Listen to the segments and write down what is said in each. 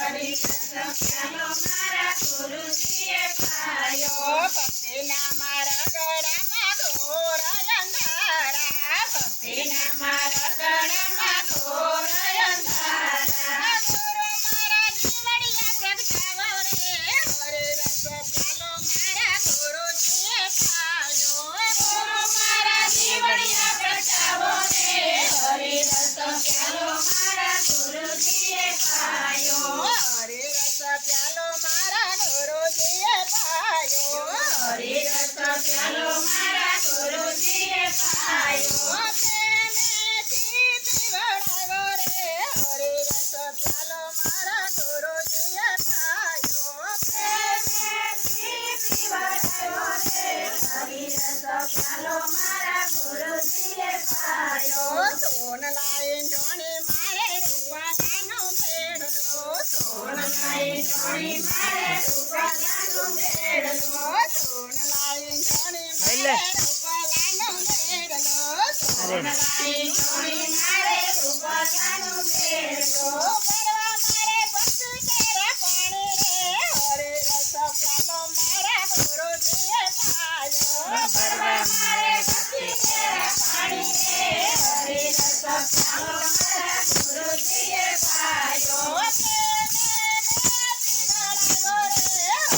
હરિ રસ પ્યાલો મારા ગુરુજીએ પાયો ભક્તિના મારા ગળામાં ઘોર અંધારા ભક્તિના મારા ગળામાં ઘોર અંધારા ગુરુ મારા જીવડિયા પ્રગટાવો રે હરિ રસ પ્યાલો મારા ગુરુજીએ પાયો ગુરુ મારા જીવડિયા પ્રગટાવો રે હરિ રસ પ્યાલો મારા ગુરુજીએ પાયો હરિ રસ પ્યાલો મારા ગુરુજીએ પાયો હરિ રસ પ્યાલો મારા ગુરુજીએ પાયો પ્રેમેથી પીવડાવો રે હરિ રસ પ્યાલો મારા ગુરુજીએ પાયો પ્રેમેથી પીવડાવો રે હરિ રસ પ્યાલો મારા ગુરુજીએ પાયો સોનલાઈ ઢોણી મારે રૂવાલાનો મેળલો સોનલાઈ ઢોણી મારે રૂવાલાનો મેળલો સોનલાઈ ઢોણી મારે રૂવાલાનો મેળલો સોનલાઈ ઢોણી મારે રૂવાલાનો મેળલો કરવા મારે પશુ કેરા પાણી રે હરિ રસ પ્યાલો મારા ગુરુજીએ પાયો કરવા મારે પશુ કેરા પાણી રે હરિ રસ પ્યાલો મારા ગુરુજીએ પાયો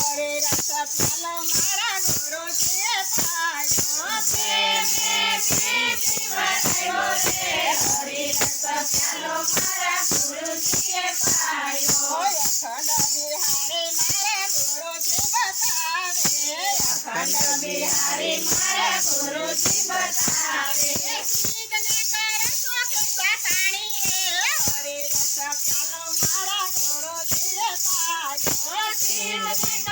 હરિ રસ પ્યાલો મારા ગુરુજીએ પાયો પ્રેમેથી પીવડાવો રે હરિ રસ પ્યાલો મારા ગુરુજીએ પાયો અખંડ બિહારી મારા ગુરુજી બતાવે અખંડ બિહારી મારા ગુરુજી બતાવે કીધને કરશો કે સાતાણી રે હરિ રસ પ્યાલો મારા ગુરુજીએ પાયો કીધને